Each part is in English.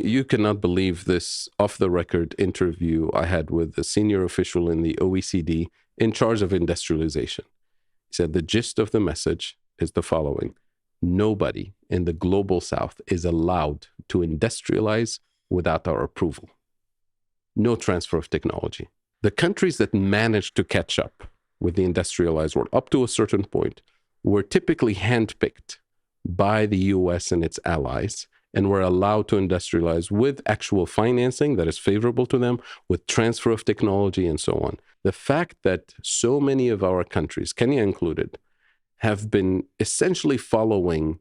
You cannot believe this off-the-record interview I had with a senior official in the OECD in charge of industrialization. He said the gist of the message is the following: nobody in the global south is allowed to industrialize without our approval. No transfer of technology. The countries that managed to catch up with the industrialized world up to a certain point were typically handpicked by the US and its allies, and were allowed to industrialize with actual financing that is favorable to them, with transfer of technology and so on. The fact that so many of our countries, Kenya included, have been essentially following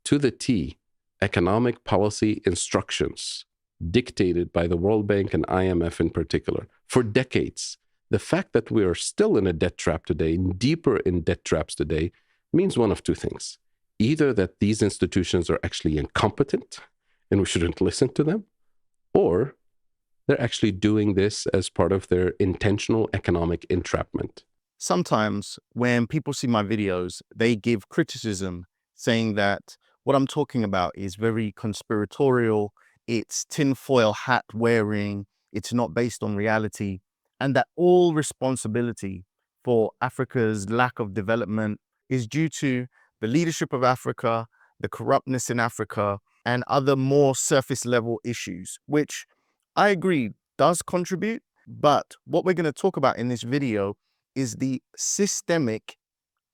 to the T economic policy instructions dictated by the World Bank and IMF in particular for decades. The fact that we are still in a debt trap today, deeper in debt traps today, means one of two things. Either that these institutions are actually incompetent and we shouldn't listen to them, or they're actually doing this as part of their intentional economic entrapment. Sometimes when people see my videos, they give criticism saying that what I'm talking about is very conspiratorial, it's tinfoil hat wearing, it's not based on reality, and that all responsibility for Africa's lack of development is due to the leadership of Africa, the corruptness in Africa, and other more surface level issues, which I agree does contribute. But what we're going to talk about in this video is the systemic,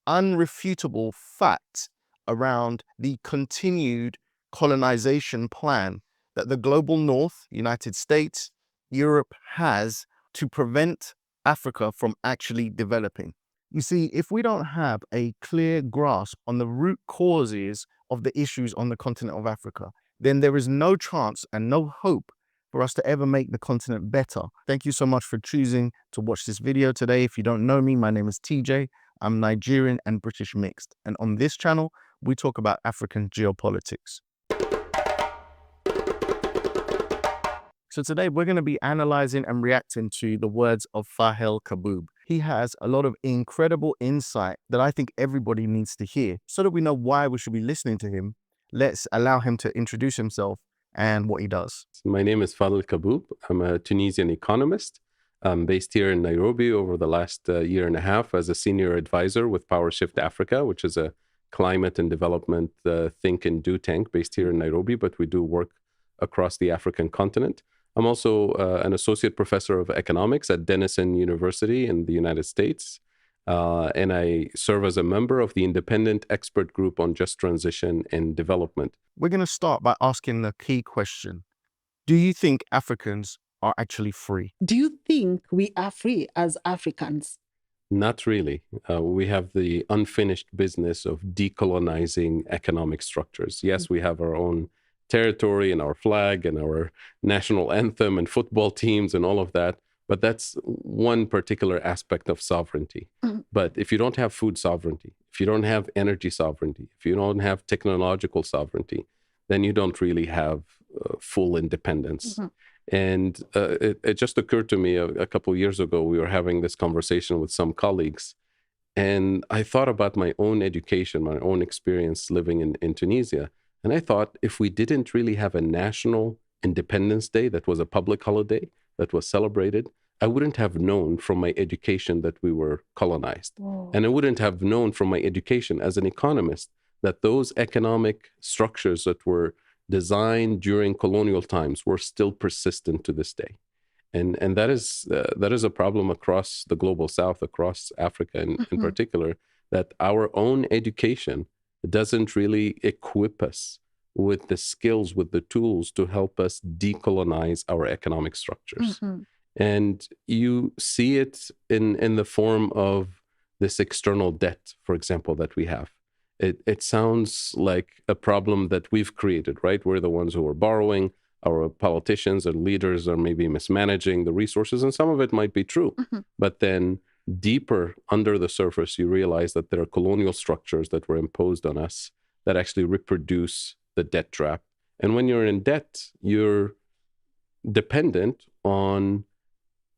unrefutable fact around the continued colonization plan that the global north, United States, Europe has to prevent Africa from actually developing. You see, if we don't have a clear grasp on the root causes of the issues on the continent of Africa, then there is no chance and no hope for us to ever make the continent better. Thank you so much for choosing to watch this video today. If you don't know me, my name is TJ. I'm Nigerian and British mixed. And on this channel, we talk about African geopolitics. So today we're going to be analyzing and reacting to the words of Fadhel Kaboub. He has a lot of incredible insight that I think everybody needs to hear. So that we know why we should be listening to him, let's allow him to introduce himself and what he does. My name is Fadhel Kaboub. I'm a Tunisian economist. I'm based here in Nairobi over the last year and a half as a senior advisor with PowerShift Africa, which is a climate and development think and do tank based here in Nairobi, but we do work across the African continent. I'm also an associate professor of economics at Denison University in the United States. And I serve as a member of the independent expert group on just transition and development. We're going to start by asking the key question. Do you think Africans are actually free? Do you think we are free as Africans? Not really. We have the unfinished business of decolonizing economic structures. Yes, we have our own territory and our flag and our national anthem and football teams and all of that. But that's one particular aspect of sovereignty. But if you don't have food sovereignty, if you don't have energy sovereignty, if you don't have technological sovereignty, then you don't really have full independence. And it just occurred to me a couple of years ago, we were having this conversation with some colleagues, and I thought about my own education, my own experience living in Tunisia. And I thought if we didn't really have a national Independence Day that was a public holiday, that was celebrated, I wouldn't have known from my education that we were colonized. And I wouldn't have known from my education as an economist that those economic structures that were designed during colonial times were still persistent to this day. And that is a problem across the global south, across Africa in particular, that our own education doesn't really equip us with the skills, with the tools to help us decolonize our economic structures. And you see it in the form of this external debt, for example, that we have. It sounds like a problem that we've created, right? We're the ones who are borrowing. Our politicians and leaders are maybe mismanaging the resources, and some of it might be true. But then deeper under the surface, you realize that there are colonial structures that were imposed on us that actually reproduce the debt trap. And when you're in debt, you're dependent on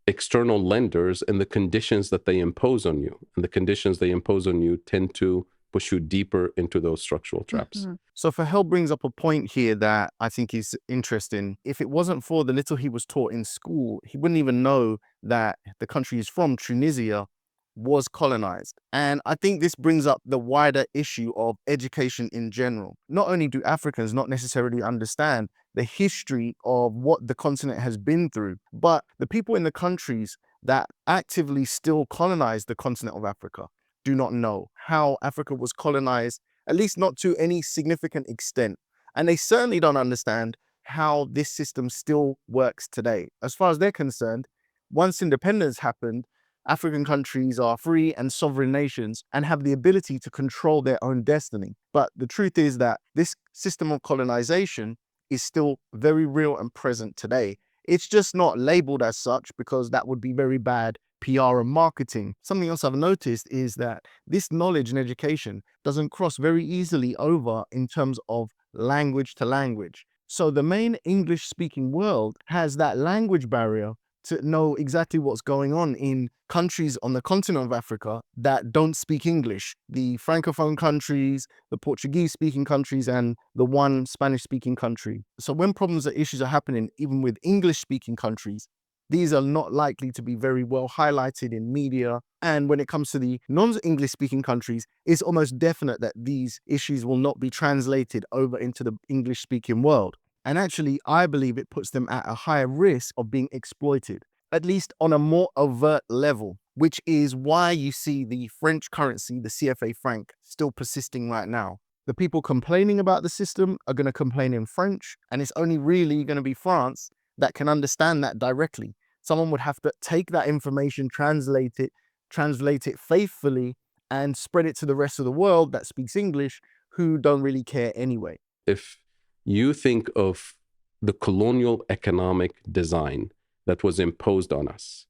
external lenders and the conditions that they impose on you. And the conditions they impose on you tend to push you deeper into those structural traps. So Fadhel brings up a point here that I think is interesting. If it wasn't for the little he was taught in school, he wouldn't even know that the country he's from, Tunisia, was colonized. And I think this brings up the wider issue of education in general. Not only do Africans not necessarily understand the history of what the continent has been through, but the people in the countries that actively still colonize the continent of Africa do not know how Africa was colonized, at least not to any significant extent. And they certainly don't understand how this system still works today. As far as they're concerned, once independence happened, African countries are free and sovereign nations and have the ability to control their own destiny. But the truth is that this system of colonization is still very real and present today. It's just not labeled as such because that would be very bad PR and marketing. Something else I've noticed is that this knowledge and education doesn't cross very easily over in terms of language to language. So the main English-speaking world has that language barrier to know exactly what's going on in countries on the continent of Africa that don't speak English. The Francophone countries, the Portuguese-speaking countries, and the one Spanish-speaking country. So when problems or issues are happening, even with English-speaking countries, these are not likely to be very well highlighted in media. And when it comes to the non-English speaking countries, it's almost definite that these issues will not be translated over into the English speaking world. And actually, I believe it puts them at a higher risk of being exploited, at least on a more overt level, which is why you see the French currency, the CFA franc, still persisting right now. The people complaining about the system are going to complain in French, and it's only really going to be France that can understand that directly. Someone would have to take that information, translate it faithfully, and spread it to the rest of the world that speaks English, who don't really care anyway. If you think of the colonial economic design that was imposed on us,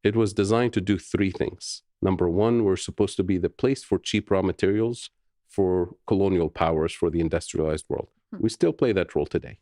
it was designed to do three things. Number one, we're supposed to be the place for cheap raw materials for colonial powers for the industrialized world. We still play that role today.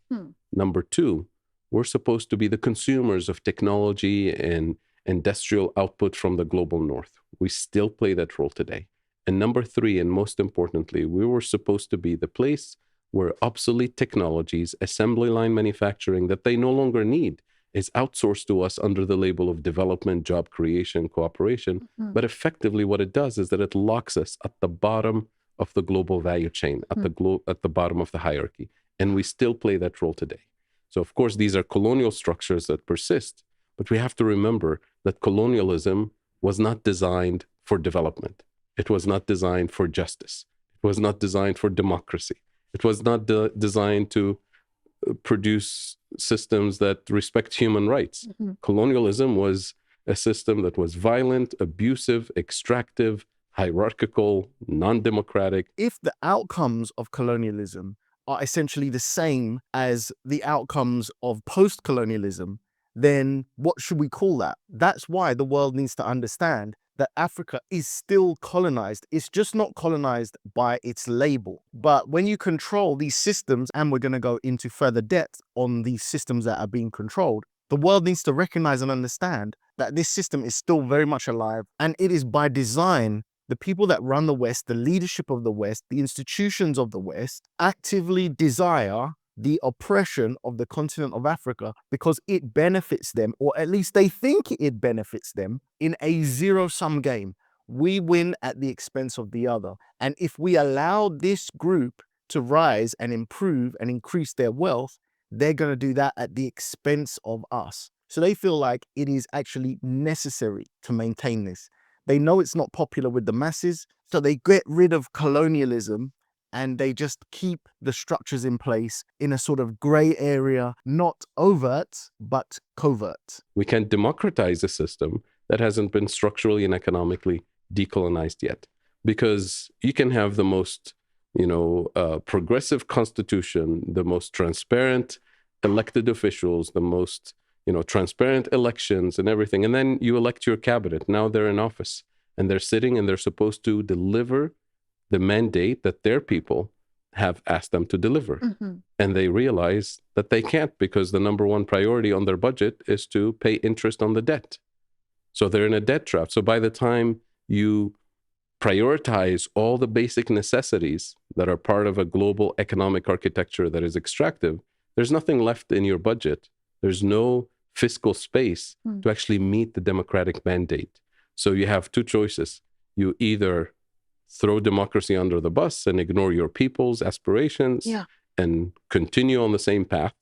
Number two, we're supposed to be the consumers of technology and industrial output from the global north. We still play that role today. And number three, and most importantly, we were supposed to be the place where obsolete technologies, assembly line manufacturing that they no longer need, is outsourced to us under the label of development, job creation, cooperation. But effectively what it does is that it locks us at the bottom of the global value chain, at the bottom of the hierarchy. And we still play that role today. So of course, these are colonial structures that persist, but we have to remember that colonialism was not designed for development. It was not designed for justice. It was not designed for democracy. It was not designed to produce systems that respect human rights. Colonialism was a system that was violent, abusive, extractive, hierarchical, non-democratic. If the outcomes of colonialism are essentially the same as the outcomes of post-colonialism, then what should we call that? That's why the world needs to understand that Africa is still colonized. It's just not colonized by its label. But when you control these systems, and we're going to go into further depth on these systems that are being controlled, the world needs to recognize and understand that this system is still very much alive, and it is by design. The people that run the West, the leadership of the West, the institutions of the West, actively desire the oppression of the continent of Africa because it benefits them, or at least they think it benefits them, in a zero-sum game. We win at the expense of the other. And if we allow this group to rise and improve and increase their wealth, they're going to do that at the expense of us. So they feel like it is actually necessary to maintain this. They know it's not popular with the masses, so they get rid of colonialism and they just keep the structures in place in a sort of gray area, not overt, but covert. We can't democratize a system that hasn't been structurally and economically decolonized yet. Because you can have the most, progressive constitution, the most transparent elected officials, the most transparent elections and everything. And then you elect your cabinet. Now they're in office and they're sitting and they're supposed to deliver the mandate that their people have asked them to deliver. And they realize that they can't because the number one priority on their budget is to pay interest on the debt. So they're in a debt trap. So by the time you prioritize all the basic necessities that are part of a global economic architecture that is extractive, there's nothing left in your budget. There's no fiscal space to actually meet the democratic mandate. So you have two choices. You either throw democracy under the bus and ignore your people's aspirations and continue on the same path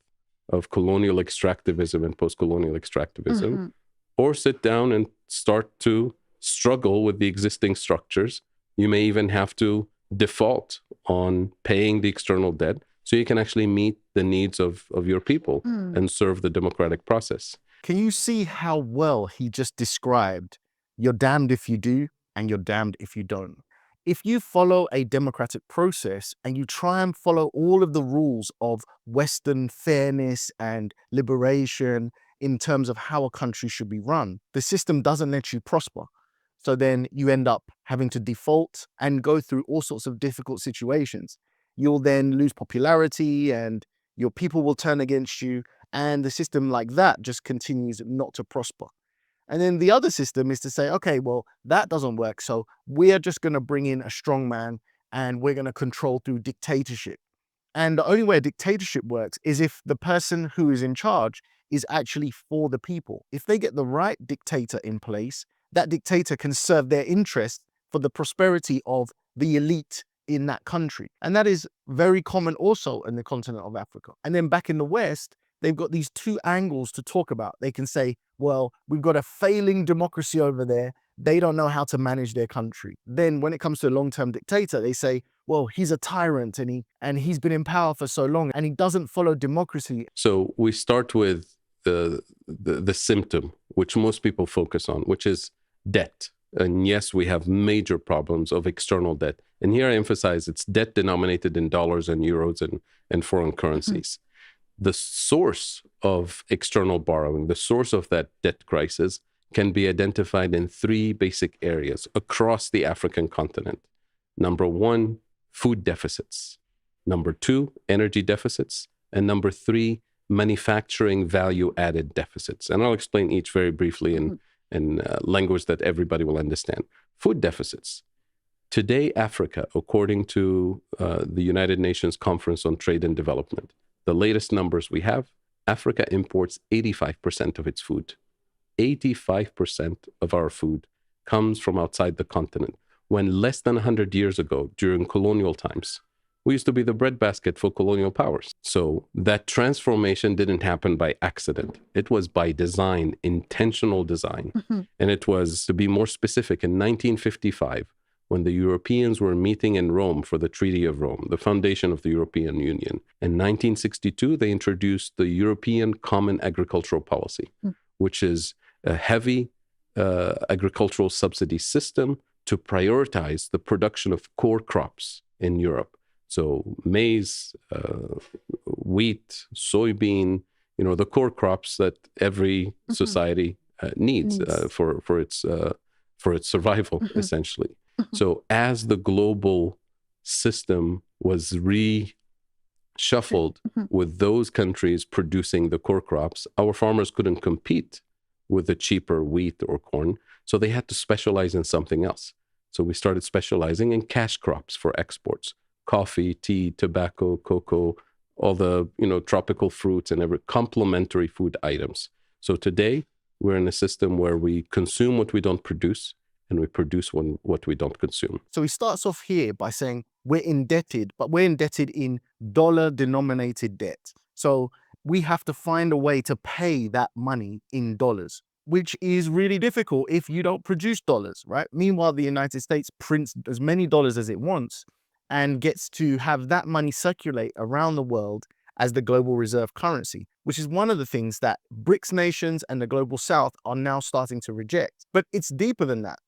of colonial extractivism and post-colonial extractivism, or sit down and start to struggle with the existing structures. You may even have to default on paying the external debt so you can actually meet the needs of your people and serve the democratic process. Can you see how well he just described you're damned if you do and you're damned if you don't? If you follow a democratic process and you try and follow all of the rules of Western fairness and liberation in terms of how a country should be run, the system doesn't let you prosper. So then you end up having to default and go through all sorts of difficult situations. You'll then lose popularity and your people will turn against you. And the system like that just continues not to prosper. And then the other system is to say, okay, well, that doesn't work. So we're just going to bring in a strong man and we're going to control through dictatorship. And the only way a dictatorship works is if the person who is in charge is actually for the people. If they get the right dictator in place, that dictator can serve their interests for the prosperity of the elite in that country. And that is very common also in the continent of Africa. And then back in the West, they've got these two angles to talk about. They can say, well, we've got a failing democracy over there. They don't know how to manage their country. Then when it comes to a long-term dictator, they say, well, he's a tyrant and he's been in power for so long and he doesn't follow democracy. So we start with the symptom, which most people focus on, which is debt. And yes, we have major problems of external debt. And here I emphasize it's debt denominated in dollars and euros and foreign currencies. The source of external borrowing, the source of that debt crisis can be identified in three basic areas across the African continent. Number one, food deficits. Number two, energy deficits. And number three, manufacturing value-added deficits. And I'll explain each very briefly in language that everybody will understand. Food deficits. Today, Africa, according to the United Nations Conference on Trade and Development, the latest numbers we have, Africa imports 85% of its food. 85% of our food comes from outside the continent, when less than 100 years ago, during colonial times, we used to be the breadbasket for colonial powers. So that transformation didn't happen by accident. It was by design, intentional design. And it was, to be more specific, in 1955, when the Europeans were meeting in Rome for the Treaty of Rome, the foundation of the European Union. In 1962, they introduced the European Common Agricultural Policy, which is a heavy agricultural subsidy system to prioritize the production of core crops in Europe. So maize, wheat, soybean, the core crops that every society needs for its survival, essentially. So as the global system was reshuffled with those countries producing the core crops, our farmers couldn't compete with the cheaper wheat or corn. So they had to specialize in something else. So we started specializing in cash crops for exports: coffee, tea, tobacco, cocoa, all the tropical fruits and every complementary food items. So today we're in a system where we consume what we don't produce, and we produce what we don't consume. So he starts off here by saying we're indebted, but we're indebted in dollar-denominated debt. So we have to find a way to pay that money in dollars, which is really difficult if you don't produce dollars, right? Meanwhile, the United States prints as many dollars as it wants and gets to have that money circulate around the world as the global reserve currency, which is one of the things that BRICS nations and the global South are now starting to reject. But it's deeper than that.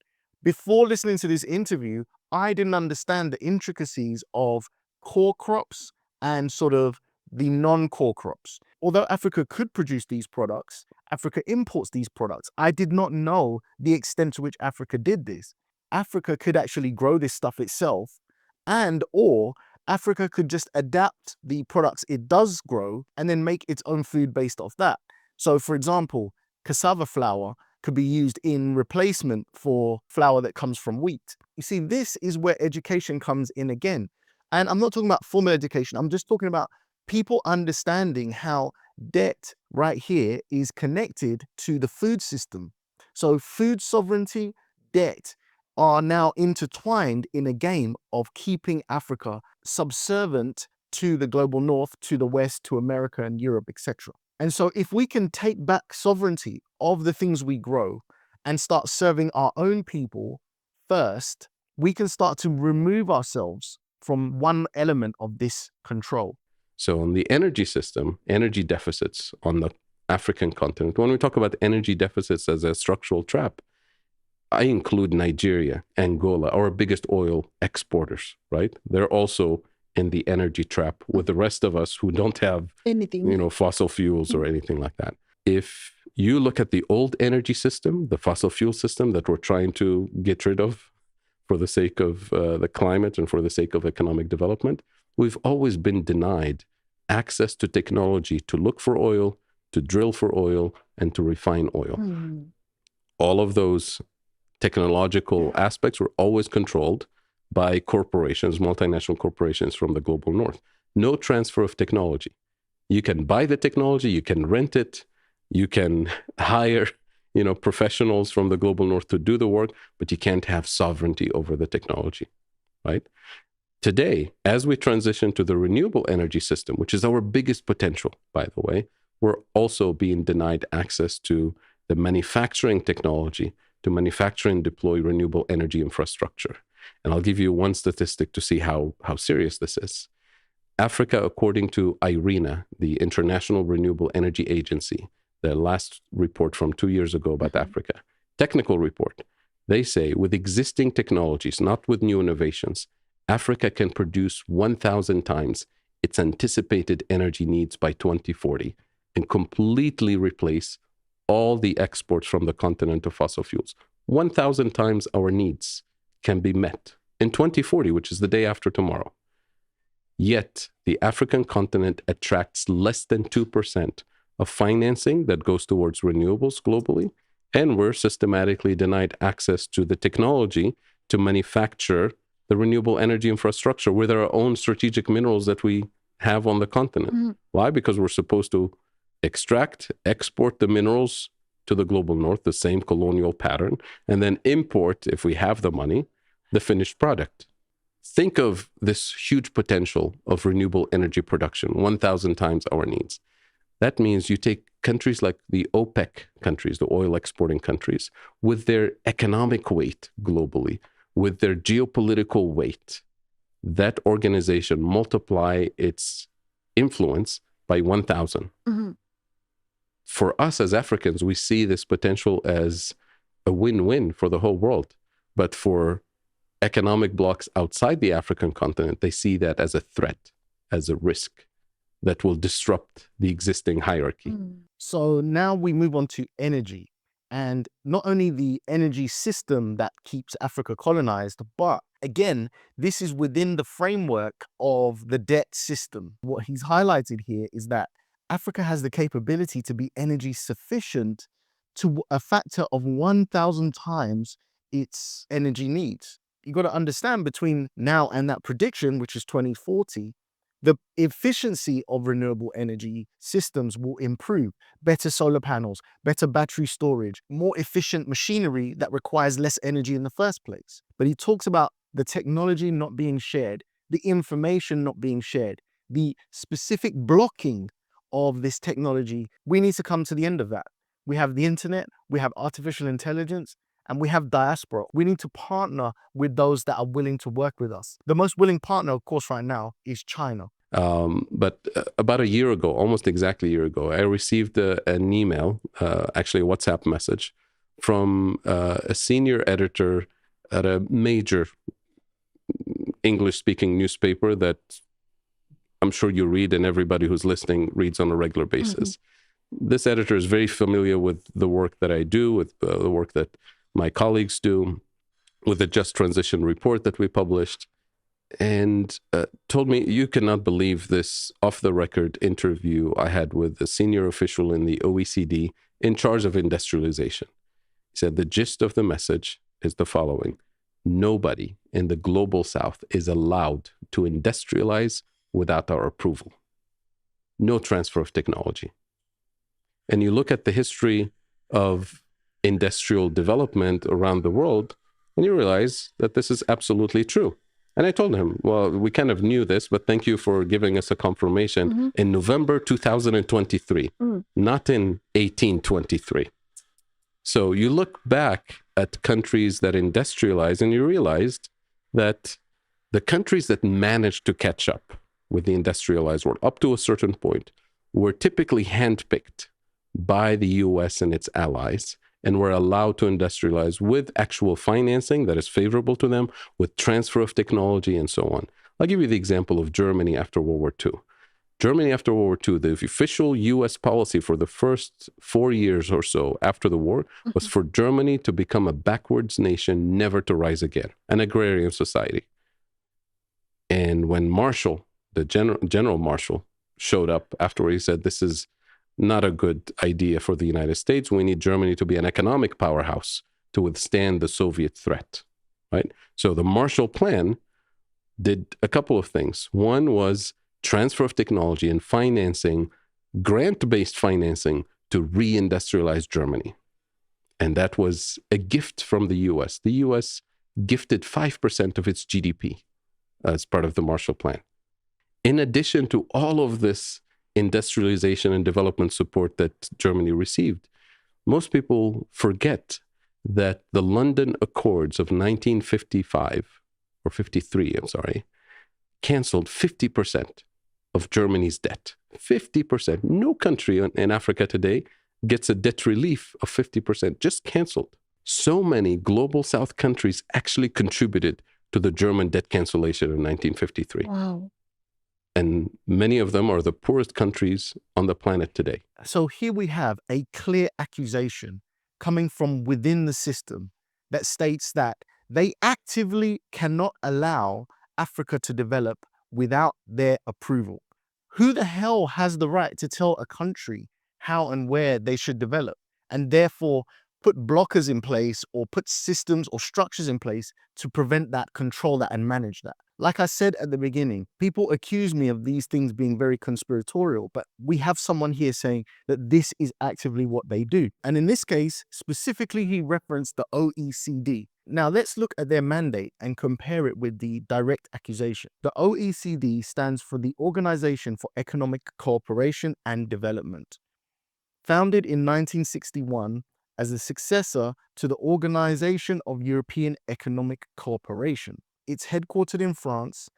Before listening to this interview, I didn't understand the intricacies of core crops and sort of the non-core crops. Although Africa could produce these products, Africa imports these products. I did not know the extent to which Africa did this. Africa could actually grow this stuff itself, or Africa could just adapt the products it does grow and then make its own food based off that. So for example, cassava flour could be used in replacement for flour that comes from wheat. You see, this is where education comes in again. And I'm not talking about formal education. I'm just talking about people understanding how debt right here is connected to the food system. So food sovereignty, debt are now intertwined in a game of keeping Africa subservient to the global north, to the west, to America and Europe, etc. And so if we can take back sovereignty of the things we grow and start serving our own people first, we can start to remove ourselves from one element of this control. So on the energy system, energy deficits on the African continent, when we talk about energy deficits as a structural trap, I include Nigeria, Angola, our biggest oil exporters, right? They're also in the energy trap with the rest of us who don't have anything, fossil fuels or anything like that. If you look at the old energy system, the fossil fuel system that we're trying to get rid of for the sake of the climate and for the sake of economic development, we've always been denied access to technology to look for oil, to drill for oil, and to refine oil. All of those technological aspects were always controlled by corporations, multinational corporations from the global north. No transfer of technology. You can buy the technology, you can rent it, you can hire, professionals from the global north to do the work, but you can't have sovereignty over the technology, right? Today, as we transition to the renewable energy system, which is our biggest potential, by the way, we're also being denied access to the manufacturing technology to manufacture and deploy renewable energy infrastructure. And I'll give you one statistic to see how serious this is. Africa, according to IRENA, the International Renewable Energy Agency, the last report from 2 years ago about Africa, technical report, they say with existing technologies, not with new innovations, Africa can produce 1,000 times its anticipated energy needs by 2040 and completely replace all the exports from the continent of fossil fuels. 1,000 times our needs can be met in 2040, which is the day after tomorrow. Yet the African continent attracts less than 2% of financing that goes towards renewables globally, and we're systematically denied access to the technology to manufacture the renewable energy infrastructure with our own strategic minerals that we have on the continent. Why? Because we're supposed to extract, export the minerals to the global north, the same colonial pattern, and then import, if we have the money, the finished product. Think of this huge potential of renewable energy production, 1,000 times our needs. That means you take countries like the OPEC countries, the oil exporting countries, with their economic weight globally, with their geopolitical weight, that organization multiply its influence by 1,000. For us as Africans, we see this potential as a win-win for the whole world. But for economic blocs outside the African continent, they see that as a threat, as a risk that will disrupt the existing hierarchy. So now we move on to energy, and not only the energy system that keeps Africa colonized, but again, this is within the framework of the debt system. What he's highlighted here is that Africa has the capability to be energy sufficient to a factor of 1,000 times its energy needs. You got to understand, between now and that prediction, which is 2040, the efficiency of renewable energy systems will improve. Better solar panels, better battery storage, more efficient machinery that requires less energy in the first place. But he talks about the technology not being shared, the information not being shared, the specific blocking of this technology. We need to come to the end of that. We have the internet, we have artificial intelligence, and we have diaspora. We need to partner with those that are willing to work with us. The most willing partner, of course, right now is China. But about a year ago, almost exactly a year ago, I received an email, actually a WhatsApp message from a senior editor at a major English-speaking newspaper that I'm sure you read, and everybody who's listening reads on a regular basis. This editor is very familiar with the work that I do, with the work that my colleagues do, with the Just Transition report that we published, and told me, you cannot believe this off-the-record interview I had with a senior official in the OECD in charge of industrialization. He said the gist of the message is the following: nobody in the global south is allowed to industrialize without our approval. No transfer of technology. And you look at the history of industrial development around the world, and you realize that this is absolutely true. And I told him, well, we kind of knew this, but thank you for giving us a confirmation in November 2023, not in 1823. So you look back at countries that industrialize, and you realized that the countries that managed to catch up with the industrialized world up to a certain point were typically handpicked by the US and its allies, and were allowed to industrialize with actual financing that is favorable to them, with transfer of technology and so on. I'll give you the example of Germany after World War II. Germany after World War II, the official US policy for the first 4 years or so after the war was for Germany to become a backwards nation, never to rise again, an agrarian society. And when Marshall, the General Marshall, showed up afterward, he said, this is not a good idea for the United States. We need Germany to be an economic powerhouse to withstand the Soviet threat, right? So the Marshall Plan did a couple of things. One was transfer of technology and financing, grant-based financing to reindustrialize Germany. And that was a gift from the US. The US gifted 5% of its GDP as part of the Marshall Plan. In addition to all of this industrialization and development support that Germany received, most people forget that the London Accords of 1955, or 53, I'm sorry, canceled 50% of Germany's debt. 50%. No country in Africa today gets a debt relief of 50%, just canceled. So many global South countries actually contributed to the German debt cancellation in 1953. Wow. And many of them are the poorest countries on the planet today. So here we have a clear accusation coming from within the system that states that they actively cannot allow Africa to develop without their approval. Who the hell has the right to tell a country how and where they should develop, and therefore put blockers in place or put systems or structures in place to prevent that, control that, and manage that? Like I said at the beginning, people accuse me of these things being very conspiratorial, but we have someone here saying that this is actively what they do. And in this case, specifically, he referenced the OECD. Now let's look at their mandate and compare it with the direct accusation. The OECD stands for the Organization for Economic Cooperation and Development. Founded in 1961 as a successor to the Organization of European Economic Cooperation. It's headquartered in France,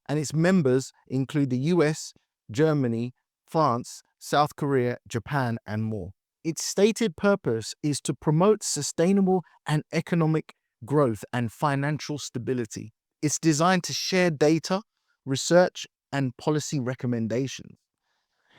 and its members include the US, Germany, France, South Korea, Japan, and more. Its stated purpose is to promote sustainable and economic growth and financial stability. It's designed to share data, research, and policy recommendations.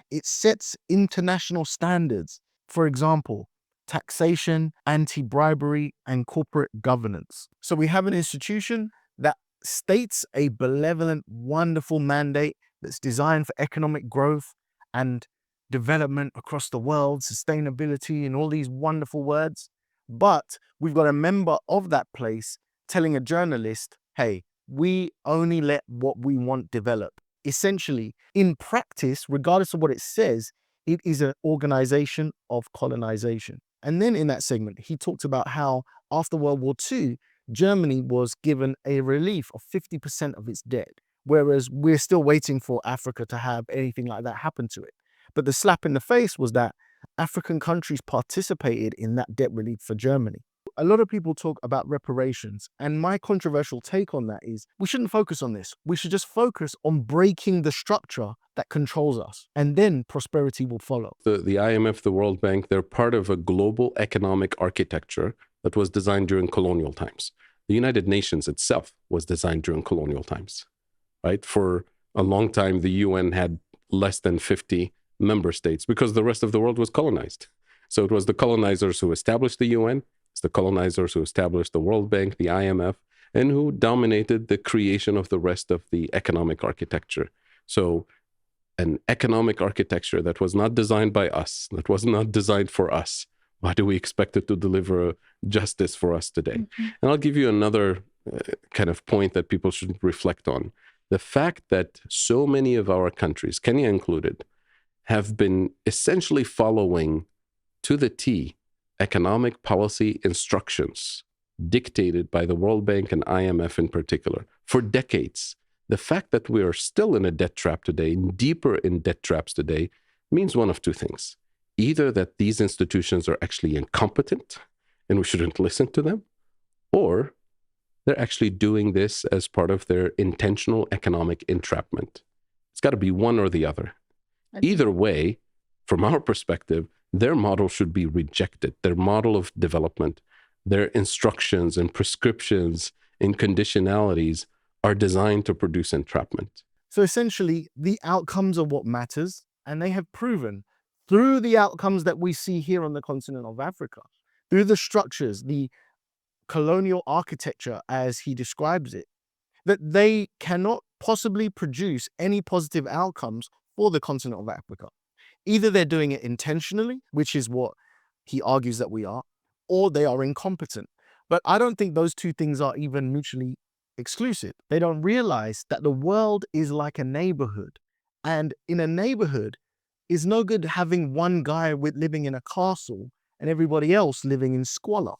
It sets international standards, for example, taxation, anti-bribery, and corporate governance. So we have an institution that states a benevolent, wonderful mandate that's designed for economic growth and development across the world, sustainability, and all these wonderful words. But we've got a member of that place telling a journalist, hey, we only let what we want develop. Essentially, in practice, regardless of what it says, it is an organization of colonization. And then in that segment, he talked about how after World War II, Germany was given a relief of 50% of its debt, whereas we're still waiting for Africa to have anything like that happen to it. But the slap in the face was that African countries participated in that debt relief for Germany. A lot of people talk about reparations, and my controversial take on that is we shouldn't focus on this. We should just focus on breaking the structure that controls us, and then prosperity will follow. The IMF, the World Bank, they're part of a global economic architecture that was designed during colonial times. The United Nations itself was designed during colonial times, right? For a long time, the UN had less than 50 member states because the rest of the world was colonized. So it was the colonizers who established the UN, it's the colonizers who established the World Bank, the IMF, and who dominated the creation of the rest of the economic architecture. So an economic architecture that was not designed by us, that was not designed for us, Why do we expect it to deliver justice for us today? And I'll give you another kind of point that people should reflect on. The fact that so many of our countries, Kenya included, have been essentially following to the T economic policy instructions dictated by the World Bank and IMF in particular for decades. The fact that we are still in a debt trap today, deeper in debt traps today, means one of two things. Either that these institutions are actually incompetent and we shouldn't listen to them, or they're actually doing this as part of their intentional economic entrapment. It's got to be one or the other. Either way, from our perspective, their model should be rejected. Their model of development, their instructions and prescriptions and conditionalities are designed to produce entrapment. So essentially, the outcomes are what matters, and they have proven through the outcomes that we see here on the continent of Africa, through the structures, the colonial architecture, as he describes it, that they cannot possibly produce any positive outcomes for the continent of Africa. Either they're doing it intentionally, which is what he argues that we are, or they are incompetent. But I don't think those two things are even mutually exclusive. They don't realize that the world is like a neighborhood. And in a neighborhood, it's no good having one guy living in a castle and everybody else living in squalor.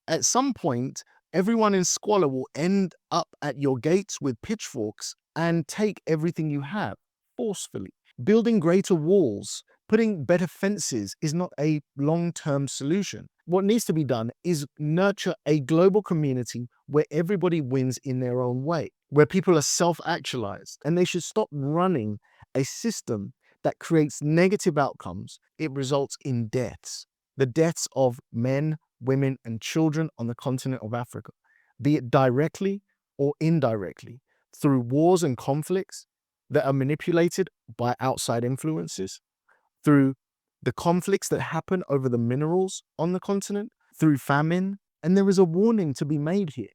At some point, everyone in squalor will end up at your gates with pitchforks and take everything you have forcefully. Building greater walls, putting better fences is not a long-term solution. What needs to be done is nurture a global community where everybody wins in their own way, where people are self-actualized, and they should stop running a system that creates negative outcomes. It results in deaths. The deaths of men, women, and children on the continent of Africa, be it directly or indirectly, through wars and conflicts that are manipulated by outside influences, through the conflicts that happen over the minerals on the continent, through famine, and there is a warning to be made here.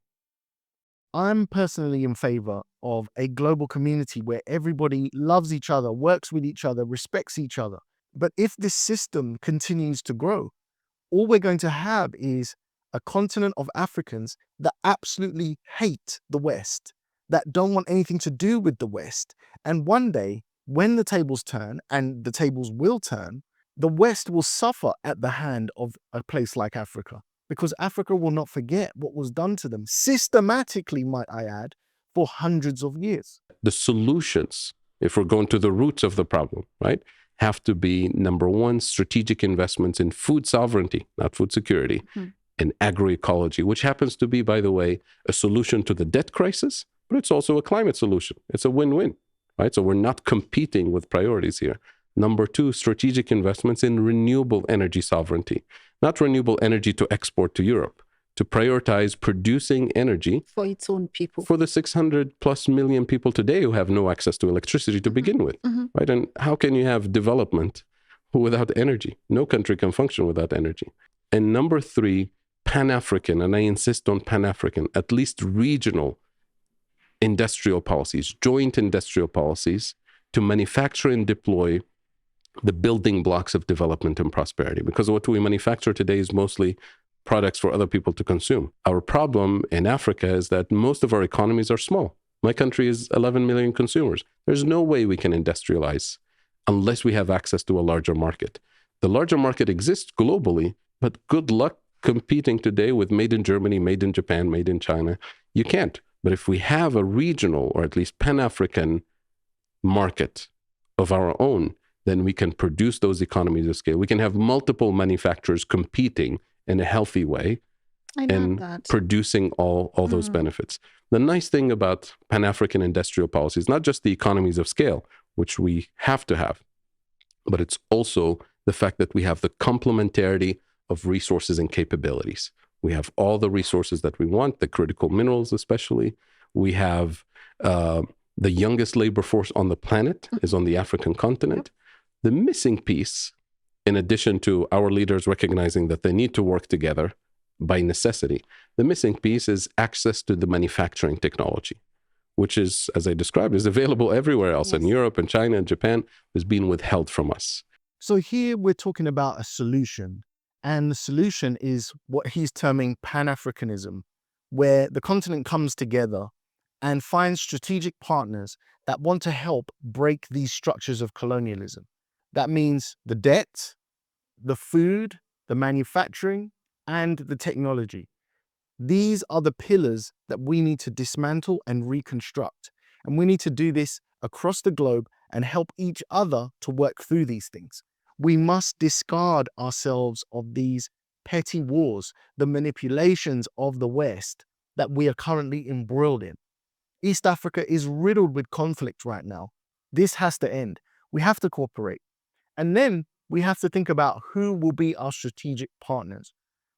I'm personally in favor of a global community where everybody loves each other, works with each other, respects each other. But if this system continues to grow, all we're going to have is a continent of Africans that absolutely hate the West, that don't want anything to do with the West. And one day, when the tables turn, and the tables will turn, the West will suffer at the hand of a place like Africa, because Africa will not forget what was done to them systematically, might I add, for hundreds of years. The solutions, if we're going to the roots of the problem, right, have to be, number one, strategic investments in food sovereignty, not food security, and agroecology, which happens to be, by the way, a solution to the debt crisis, but it's also a climate solution. It's a win-win, right? So we're not competing with priorities here. Number two, strategic investments in renewable energy sovereignty, not renewable energy to export to Europe, to prioritize producing energy for its own people, for the 600 plus million people today who have no access to electricity to begin with, right? And how can you have development without energy? No country can function without energy. And number three, Pan-African, and I insist on Pan-African, at least regional industrial policies, joint industrial policies to manufacture and deploy the building blocks of development and prosperity. Because what we manufacture today is mostly products for other people to consume. Our problem in Africa is that most of our economies are small. My country is 11 million consumers. There's no way we can industrialize unless we have access to a larger market. The larger market exists globally, but good luck competing today with made in Germany, made in Japan, made in China. You can't. But if we have a regional or at least Pan-African market of our own, then we can produce those economies of scale. We can have multiple manufacturers competing in a healthy way and producing all those benefits. The nice thing about Pan-African industrial policy is not just the economies of scale, which we have to have, but it's also the fact that we have the complementarity of resources and capabilities. We have all the resources that we want, the critical minerals especially. We have the youngest labor force on the planet is on the African continent. The missing piece, in addition to our leaders recognizing that they need to work together by necessity, the missing piece is access to the manufacturing technology, which is, as I described, is available everywhere else in Europe and China and Japan, is being withheld from us. So here we're talking about a solution. And the solution is what he's terming Pan-Africanism, where the continent comes together and finds strategic partners that want to help break these structures of colonialism. That means the debt, the food, the manufacturing, and the technology. These are the pillars that we need to dismantle and reconstruct. And we need to do this across the globe and help each other to work through these things. We must discard ourselves of these petty wars, the manipulations of the West that we are currently embroiled in. East Africa is riddled with conflict right now. This has to end. We have to cooperate. And then we have to think about who will be our strategic partners.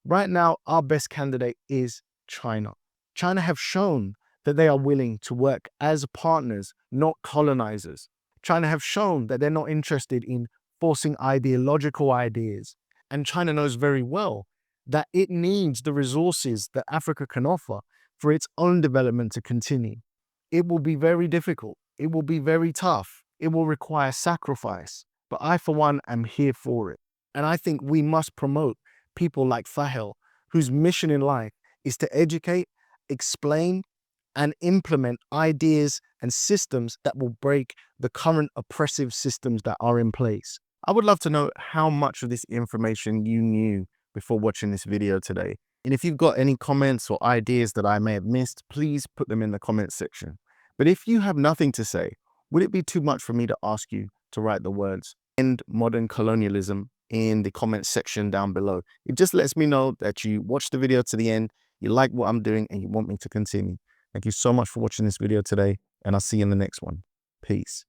Right now, our best candidate is China. China have shown that they are willing to work as partners, not colonizers. China have shown that they're not interested in forcing ideological ideas. And China knows very well that it needs the resources that Africa can offer for its own development to continue. It will be very difficult. It will be very tough. It will require sacrifice. But I, for one, am here for it. And I think we must promote people like Fadhel, whose mission in life is to educate, explain, and implement ideas and systems that will break the current oppressive systems that are in place. I would love to know how much of this information you knew before watching this video today. And if you've got any comments or ideas that I may have missed, please put them in the comments section. But if you have nothing to say, would it be too much for me to ask you to write the words "End Modern Colonialism" in the comments section down below? It just lets me know that you watched the video to the end, you like what I'm doing, and you want me to continue. Thank you so much for watching this video today, and I'll see you in the next one. Peace.